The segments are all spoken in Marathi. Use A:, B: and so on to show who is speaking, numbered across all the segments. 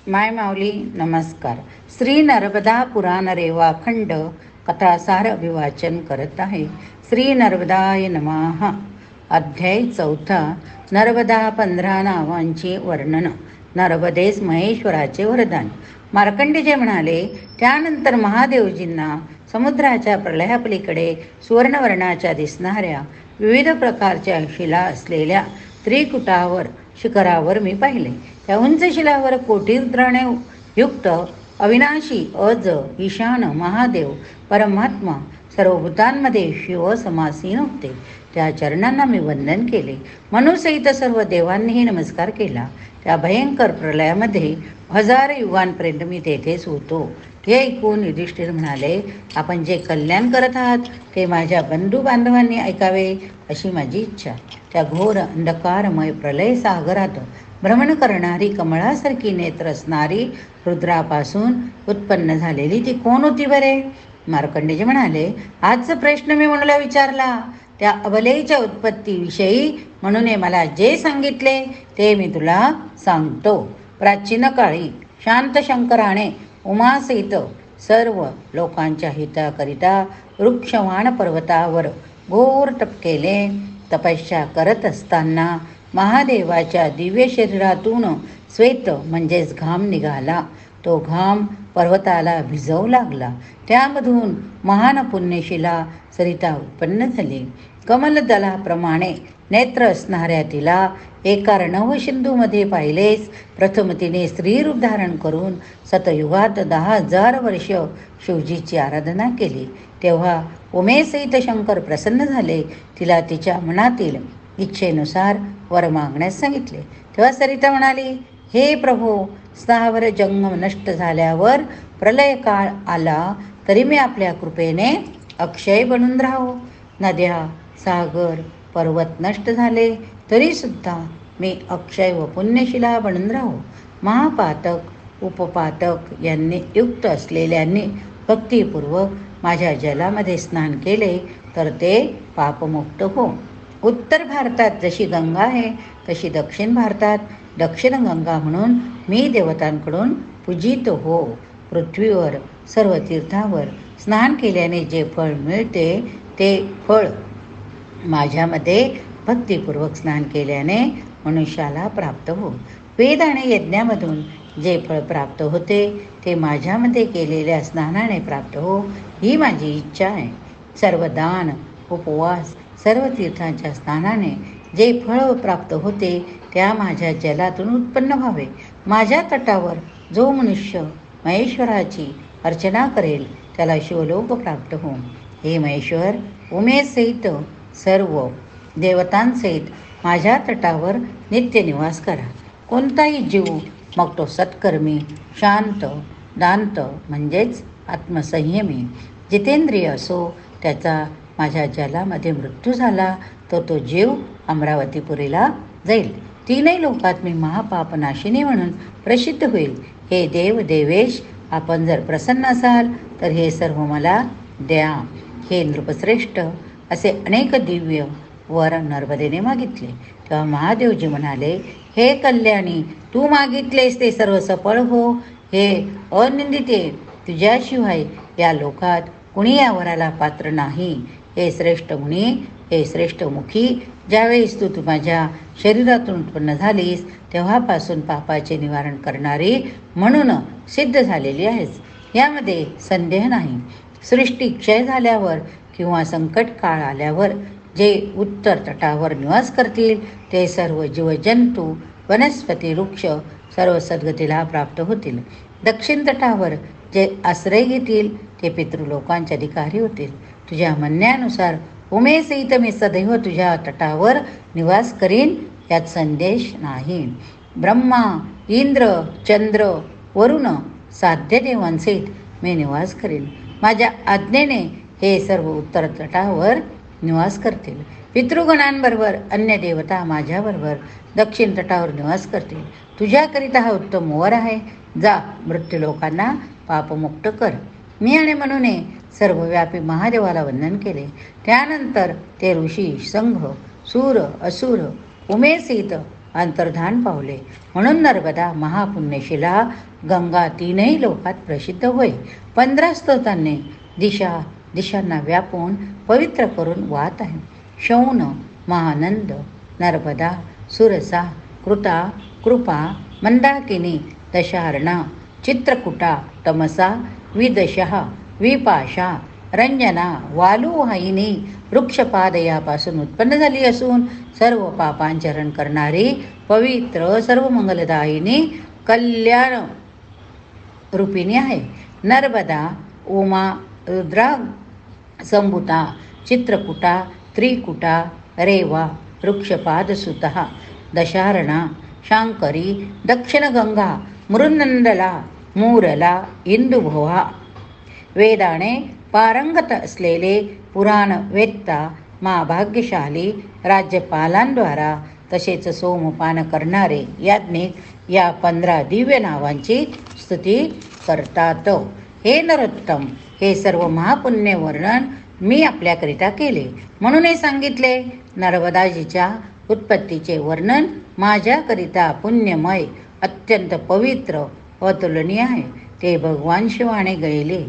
A: माय माऊली नमस्कार. श्री नर्मदा पुराण रेवाखंड कथासार अभिवाचन करत आहे. श्री नर्मदाय नमः. अध्याय 4. नर्मदा 15 नावांचे वर्णन. नर्मदेस महेश्वराचे वरदान. मार्कंडेय म्हणाले, त्यानंतर महादेवजींना समुद्राच्या प्रलयापलीकडे सुवर्णवर्णाच्या दिसणाऱ्या विविध प्रकारच्या शिला असलेल्या त्रिकुटावर शिखरावर मी पाहिले. त्या उंच शिलावर कोटीर्द्राणे युक्त अविनाशी अज ईशान महादेव परमात्मा सर्व भूतांमध्ये शिव समासीन होते. त्या चरणांना मी वंदन केले. मनुसहित सर्व देवांनीही नमस्कार केला. त्या भयंकर प्रलयामध्ये 1000 युगांपर्यंत मी तेथेच होतो. हे ऐकून युधिष्ठिर म्हणाले, आपण जे कल्याण करत आहात ते माझ्या बंधू बांधवांनी ऐकावे अशी माझी इच्छा. त्या घोर अंधकारमय प्रलय सागरात भ्रमण करणारी कमळासारखी नेत्र असणारी रुद्रापासून उत्पन्न झालेली ती कोण होती बरे? मार्कंडेय म्हणाले, आजचा प्रश्न मी म्हणूला विचारला. त्या अबलेच्या उत्पत्तीविषयी म्हणून मला जे सांगितले ते मी तुला सांगतो. प्राचीन काळी शांत शंकराने उमासहित सर्व लोकांच्या हिताकरिता वृक्षवाण पर्वतावर घोर तप केले. तपस्या करत असताना महादेवाच्या दिव्य शरीरातून श्वेत म्हणजेच घाम निघाला. तो घाम पर्वताला भिजवू लागला. त्यामधून महान पुण्यशिला सरिता उत्पन्न झाली. कमलदलाप्रमाणे नेत्र असणाऱ्या तिला एका रणवसिंधूमध्ये पाहिलेच. प्रथम तिने स्त्रीरूप धारण करून सतयुगात 10,000 वर्ष शिवजीची आराधना केली. तेव्हा उमेसहित शंकर प्रसन्न झाले. तिला तिच्या मनातील इच्छेनुसार वर मागण्यास सांगितले. तेव्हा सरिता म्हणाली, हे प्रभो, स्थावर जंगम नष्ट झाल्यावर प्रलय काळ आला तरी मी आपल्या कृपेने अक्षय बनून राहो. नद्या सागर पर्वत नष्ट झाले तरी सुद्धा मी अक्षय व पुण्यशिला बनून राहो. महापातक उपपातक यांनी युक्त असलेल्यांनी भक्तिपूर्वक माझ्या जलामध्ये स्नान केले तर ते पापमुक्त हो. उत्तर भारतात जशी गंगा आहे तशी दक्षिण भारतात दक्षिण गंगा म्हणून मी देवतांकडून पूजित हो. पृथ्वीवर सर्व तीर्थावर स्नान केल्याने जे फळ मिळते ते फळ माझ्यामध्ये भक्तिपूर्वक स्नान केल्याने मनुष्याला प्राप्त हो. वेद आणि यज्ञामधून जे फळ प्राप्त होते ते माझ्यामध्ये केलेल्या स्नानाने प्राप्त हो, ही माझी इच्छा आहे. सर्व दान उपवास सर्व तीर्थांच्या स्नानाने जे फळ प्राप्त होते त्या माझ्या जलातून उत्पन्न व्हावे. माझ्या तटावर जो मनुष्य महेश्वराची अर्चना करेल त्याला शिवलोक प्राप्त हो. हे महेश्वर, उमेसहित सर्व देवतांसहित माझ्या तटावर नित्य निवास करा. कोणताही जीव, मग तो सत्कर्मी, शांत, दांत म्हणजेच आत्मसंयमी, जितेंद्रिय असो, त्याचा माझ्या जलामध्ये मृत्यू झाला तर तो जीव अमरावतीपुरीला जाईल. 3 लोकात मी महापापनाशिनी म्हणून प्रसिद्ध होईल. हे देव देवेश, आपण जर प्रसन्न असाल तर हे सर्व मला द्या. हे नृपश्रेष्ठ, असे अनेक दिव्य वर नर्मदेने मागितले. तेव्हा महादेवजी म्हणाले, हे कल्याणी, तू मागितलेस ते सर्व सफळ हो. हे अनिंदिते, तुझ्याशिवाय या लोकात कुणी या वराला पात्र नाही. हे श्रेष्ठ मुनी, हे श्रेष्ठ मुखी, ज्यावेळेस तू माझ्या शरीरातून उत्पन्न झालीस तेव्हापासून पापाचे निवारण करणारी म्हणून सिद्ध झालेली आहेस, यामध्ये संदेह नाही. सृष्टी क्षय झाल्यावर किंवा संकट काळ आल्यावर जे उत्तर तटावर निवास करतील ते सर्व जीवजंतू वनस्पती वृक्ष सर्व सद्गतीला प्राप्त होतील. दक्षिण तटावर जे आश्रय घेतील ते पितृलोकांचे अधिकारी होतील. तुझ्या म्हणण्यानुसार उमेसहित मी सदैव तुझ्या तटावर निवास करीन, यात संदेश नाही. ब्रह्मा, इंद्र, चंद्र, वरुण, साध्य देवांसहित मी निवास करीन. माझ्या आज्ञेने हे सर्व उत्तर तटावर निवास करतील. पितृगणांबरोबर अन्य देवता माझ्याबरोबर दक्षिण तटावर निवास करतील. तुझ्याकरिता हा उत्तम वर आहे. जा, मृत्यूलोकांना पापमुक्त कर. मी आणि म्हणून सर्वव्यापी महादेवाला वंदन केले. त्यानंतर ते ऋषी, संघ, सूर, असुर, उमेसहित अंतर्धान पावले. म्हणून नर्मदा महापुण्यशिला गंगा तीनही लोकात प्रसिद्ध होय. 15 स्तोत्रांनी दिशांना व्यापून पवित्र करून वाहत आहे. शौन, महानंद, नर्मदा, सुरसा, कृता, कृपा, मंदाकिनी, दशार्णा, चित्रकूटा, तमसा, विदशः, विपाशा, रंजना, वालुवाहिनी, वृक्षपाद यापासून उत्पन्न झाली असून सर्व पापांचरण करणारी पवित्र सर्व मंगलदायिनी कल्याण रूपिणी आहे. नर्मदा, उमा, रुद्रा, संभुता, चित्रकूटा, त्रिकुटा, रेवा, वृक्षपादसुतः, दशारणा, शांकरी, दक्षिणगंगा, मृन्नंदला, मूरला, इंदुभवा. वेदाने पारंगत असलेले पुराण वेत्ता महाभाग्यशाली राज्यपालांद्वारा तसेच सोमपान करणारे याज्ञिक या 15 दिव्य नावांची स्तुती करतात. हे नरोत्तम, हे सर्व महापुण्य वर्णन मी आपल्याकरिता केले म्हणून हे सांगितले. नर्मदाजीच्या उत्पत्तीचे वर्णन माझ्याकरिता पुण्यमय, अत्यंत पवित्र, अतुलनीय आहे. ते भगवान शिवाने गैले.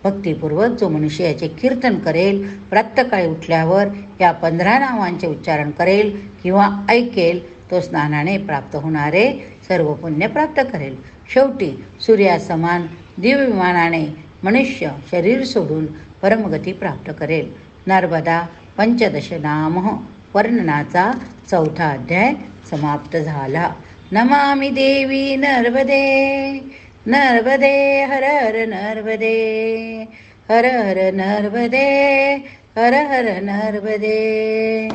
A: भक्तिपूर्वक जो मनुष्य याचे कीर्तन करेल, प्रातःकाळी उठल्यावर या 15 नावांचे उच्चारण करेल किंवा ऐकेल, तो स्नानाने प्राप्त होणारे सर्व पुण्य प्राप्त करेल. शेवटी सूर्यासमान दिव्य विमानाने मनुष्य शरीर सोडून परमगती प्राप्त करेल. नर्मदा पंचदश नाम वर्णनाचा 4था अध्याय समाप्त झाला. नमामि देवी नर्मदे, नर्मदे हर हर नर्मदे, हर हर नर्मदे, हर हर नर्मदे.